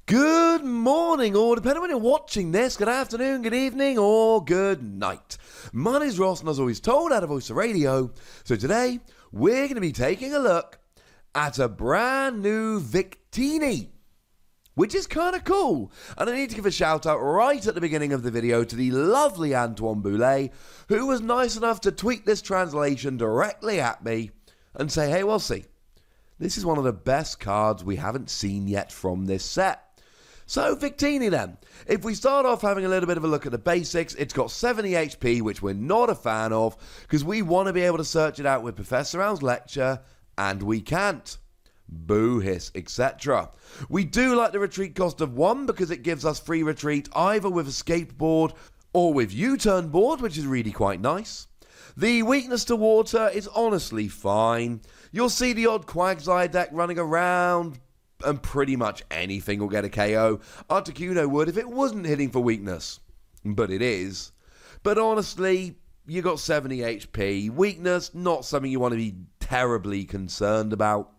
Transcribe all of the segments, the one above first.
Good morning, or depending on when you're watching this, good afternoon, good evening, or good night. My name's Ross, and as always told, out of Voice of Radio. So today, we're going to be taking a look at a brand new Victini, which is kind of cool. And I need to give a shout out right at the beginning of the video to the lovely Antoine Boulet, who was nice enough to tweet this translation directly at me and say, hey, we'll see. This is one of the best cards we haven't seen yet from this set. So, Victini then. If we start off having a little bit of a look at the basics, it's got 70 HP, which we're not a fan of, because we want to be able to search it out with Professor Al's lecture, and we can't. Boo, hiss, etc. We do like the retreat cost of 1, because it gives us free retreat either with Escape Board or with U-Turn Board, which is really quite nice. The weakness to water is honestly fine. You'll see the odd Quagsire deck running around, and pretty much anything will get a KO. Articuno would if it wasn't hitting for weakness, but it is. But honestly, you got 70 HP. Weakness, not something you want to be terribly concerned about.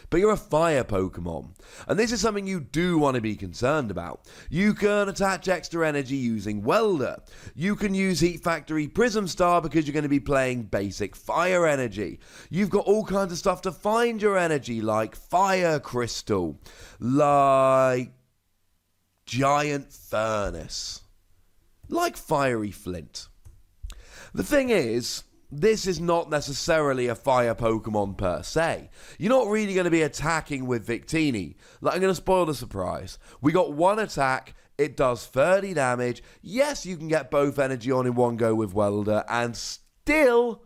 But you're a fire Pokemon, and this is something you do want to be concerned about. You can attach extra energy using Welder. You can use Heat Factory Prism Star because you're going to be playing basic fire energy. You've got all kinds of stuff to find your energy, like Fire Crystal, like Giant Furnace, like Fiery Flint. The thing is, this is not necessarily a fire Pokemon per se. You're not really going to be attacking with Victini. Like, I'm going to spoil the surprise. We got one attack, it does 30 damage. Yes, you can get both energy on in one go with Welder and still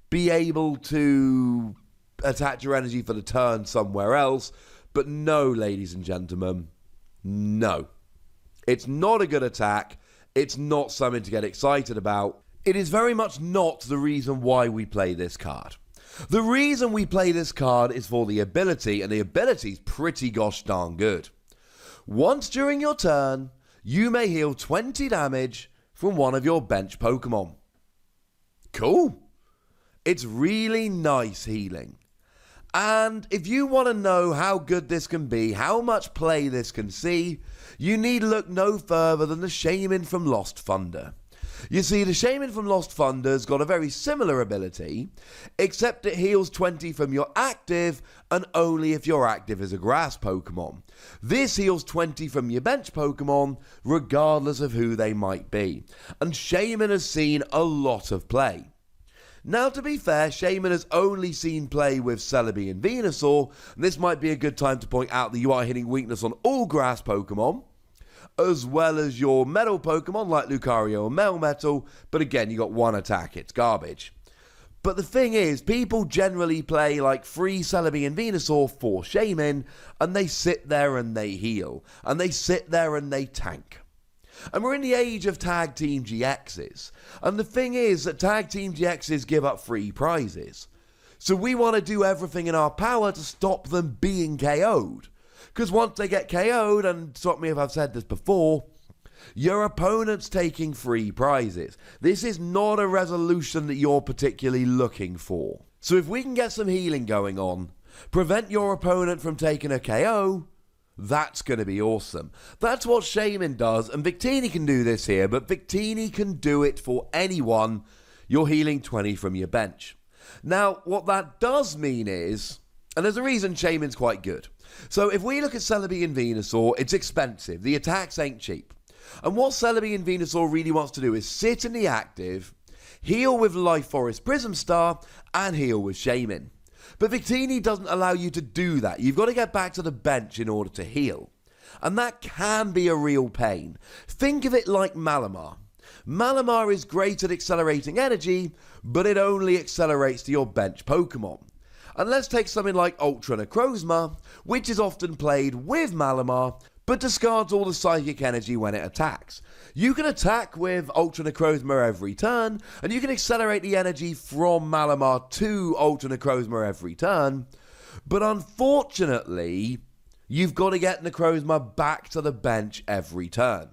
be able to attach your energy for the turn somewhere else. But no, ladies and gentlemen, no. It's not a good attack. It's not something to get excited about. It is very much not the reason why we play this card. The reason we play this card is for the ability, and the ability is pretty gosh darn good. Once during your turn, you may heal 20 damage from one of your bench Pokemon. Cool. It's really nice healing. And if you want to know how good this can be, how much play this can see, you need look no further than the Shaman from Lost Thunder. You see, the Shaman from Lost Thunder's got a very similar ability, except it heals 20 from your active, and only if your active is a grass Pokemon. This heals 20 from your bench Pokemon, regardless of who they might be. And Shaman has seen a lot of play. Now, to be fair, Shaman has only seen play with Celebi and Venusaur, and this might be a good time to point out that you are hitting weakness on all grass Pokemon, as well as your metal Pokemon like Lucario and Melmetal, but again, you got one attack, it's garbage. But the thing is, people generally play like free Celebi and Venusaur for Shaman, and they sit there and they heal, and they sit there and they tank. And we're in the age of Tag Team GXs, and the thing is that Tag Team GXs give up free prizes. So we want to do everything in our power to stop them being KO'd. Because once they get KO'd, and stop me if I've said this before, your opponent's taking free prizes. This is not a resolution that you're particularly looking for. So if we can get some healing going on, prevent your opponent from taking a KO, that's going to be awesome. That's what Shaman does, and Victini can do this here, but Victini can do it for anyone. You're healing 20 from your bench. Now, what that does mean is, and there's a reason Shaman's quite good. So if we look at Celebi and Venusaur, it's expensive. The attacks ain't cheap. And what Celebi and Venusaur really wants to do is sit in the active, heal with Life Forest Prism Star, and heal with Shaman. But Victini doesn't allow you to do that. You've got to get back to the bench in order to heal. And that can be a real pain. Think of it like Malamar. Malamar is great at accelerating energy, but it only accelerates to your bench Pokemon. And let's take something like Ultra Necrozma, which is often played with Malamar, but discards all the psychic energy when it attacks. You can attack with Ultra Necrozma every turn, and you can accelerate the energy from Malamar to Ultra Necrozma every turn, but unfortunately, you've got to get Necrozma back to the bench every turn.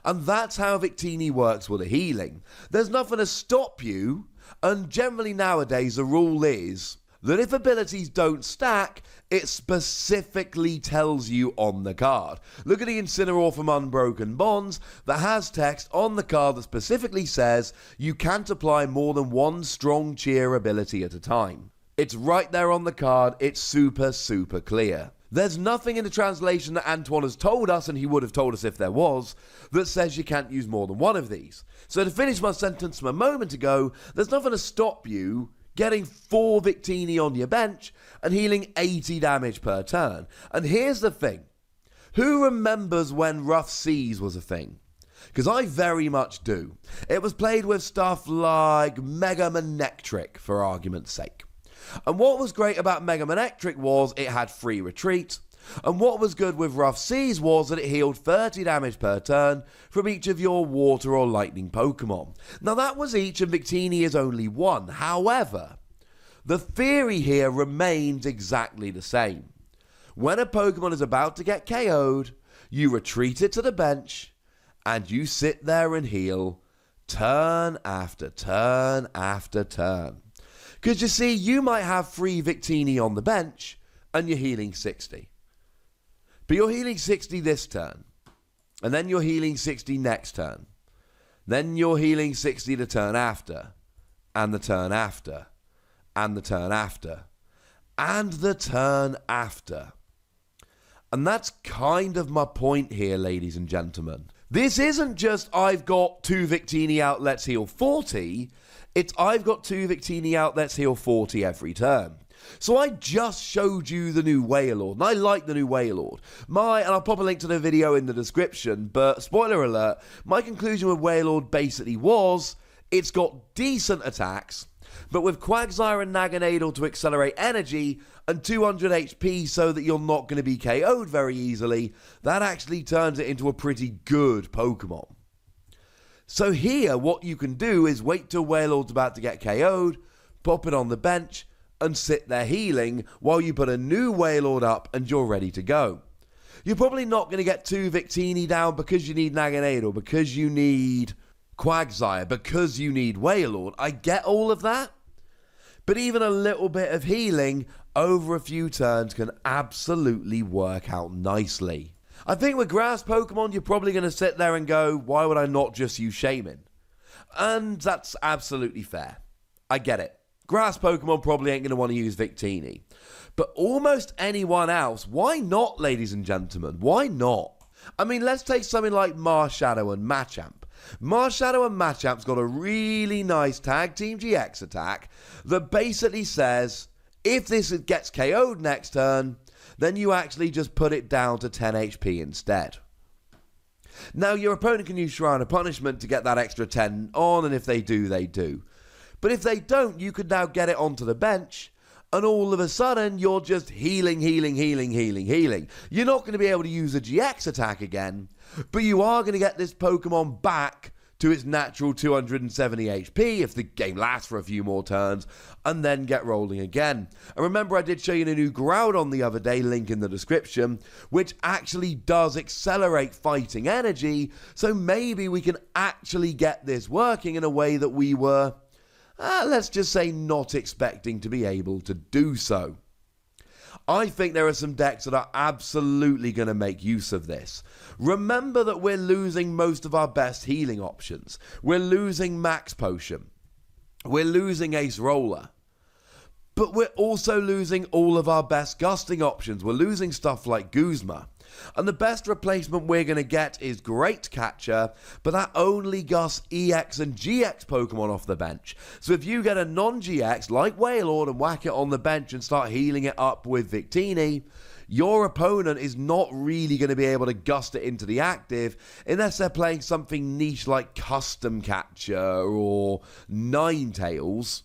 And that's how Victini works with the healing. There's nothing to stop you, and generally nowadays the rule is that if abilities don't stack, it specifically tells you on the card. Look at the Incineroar from Unbroken Bonds that has text on the card that specifically says you can't apply more than one strong cheer ability at a time. It's right there on the card, it's super, super clear. There's nothing in the translation that Antoine has told us, and he would have told us if there was, that says you can't use more than one of these. So to finish my sentence from a moment ago, there's nothing to stop you getting 4 Victini on your bench and healing 80 damage per turn. And here's the thing. Who remembers when Rough Seas was a thing? Because I very much do. It was played with stuff like Mega Manectric, for argument's sake. And what was great about Mega Manectric was it had free retreat. And what was good with Rough Seas was that it healed 30 damage per turn from each of your water or lightning Pokemon. Now that was each, and Victini is only one. However, the theory here remains exactly the same. When a Pokemon is about to get KO'd, you retreat it to the bench, and you sit there and heal turn after turn after turn. Because you see, you might have 3 Victini on the bench, and you're healing 60. But you're healing 60 this turn, and then you're healing 60 next turn. Then you're healing 60 the turn after, and the turn after, and the turn after, and the turn after. And that's kind of my point here, ladies and gentlemen. This isn't just I've got 2 Victini out, let's heal 40. It's I've got 2 Victini out, let's heal 40 every turn. So I just showed you the new Wailord, and I like the new Wailord. And I'll pop a link to the video in the description, but spoiler alert, my conclusion with Wailord basically was, it's got decent attacks, but with Quagsire and Naganadel to accelerate energy, and 200 HP so that you're not going to be KO'd very easily, that actually turns it into a pretty good Pokemon. So here, what you can do is wait till Wailord's about to get KO'd, pop it on the bench, and sit there healing while you put a new Wailord up and you're ready to go. You're probably not going to get 2 Victini down because you need Naganadel, because you need Quagsire, because you need Wailord. I get all of that, but even a little bit of healing over a few turns can absolutely work out nicely. I think with grass Pokemon, you're probably going to sit there and go, why would I not just use Shaman? And that's absolutely fair. I get it. Grass Pokemon probably ain't going to want to use Victini. But almost anyone else, why not, ladies and gentlemen? Why not? I mean, let's take something like Marshadow and Machamp. Marshadow and Machamp's got a really nice Tag Team GX attack that basically says, if this gets KO'd next turn, then you actually just put it down to 10 HP instead. Now, your opponent can use Shrine of Punishment to get that extra 10 on, and if they do, they do. But if they don't, you could now get it onto the bench, and all of a sudden, you're just healing. You're not going to be able to use a GX attack again, but you are going to get this Pokemon back to its natural 270 HP if the game lasts for a few more turns, and then get rolling again. And remember, I did show you the new Groudon the other day, link in the description, which actually does accelerate fighting energy, so maybe we can actually get this working in a way that we were, let's just say, not expecting to be able to do so. I think there are some decks that are absolutely going to make use of this. Remember that we're losing most of our best healing options. We're losing Max Potion. We're losing Ace Roller. But we're also losing all of our best gusting options. We're losing stuff like Guzma. And the best replacement we're going to get is Great Catcher, but that only gusts EX and GX Pokemon off the bench. So if you get a non-GX like Wailord and whack it on the bench and start healing it up with Victini, your opponent is not really going to be able to gust it into the active unless they're playing something niche like Custom Catcher or Ninetales.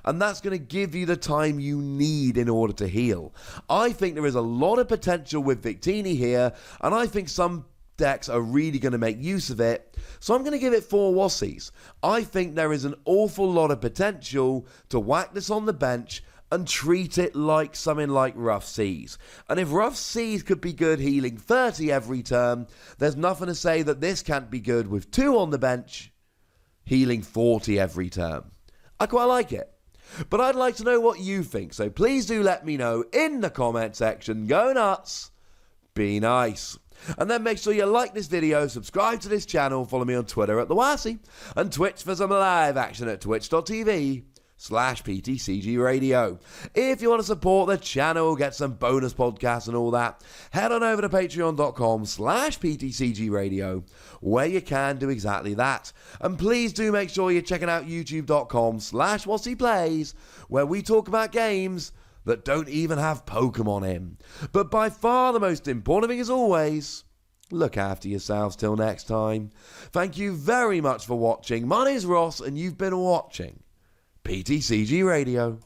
And that's going to give you the time you need in order to heal. I think there is a lot of potential with Victini here, and I think some decks are really going to make use of it. So I'm going to give it 4 Wassies. I think there is an awful lot of potential to whack this on the bench and treat it like something like Rough Seas. And if Rough Seas could be good healing 30 every turn, there's nothing to say that this can't be good with 2 on the bench, healing 40 every turn. I quite like it. But I'd like to know what you think, so please do let me know in the comment section. Go nuts, be nice. And then make sure you like this video, subscribe to this channel, follow me on Twitter at @TheWassy, and Twitch for some live action at twitch.tv/PTCGRadio. If you want to support the channel, get some bonus podcasts and all that, head on over to patreon.com/PTCGRadio, where you can do exactly that. And please do make sure you're checking out youtube.com/WassyPlays, where we talk about games that don't even have Pokemon in. But by far the most important thing, as always, look after yourselves till next time. Thank you very much for watching. My name's Ross, and you've been watching PTCG Radio.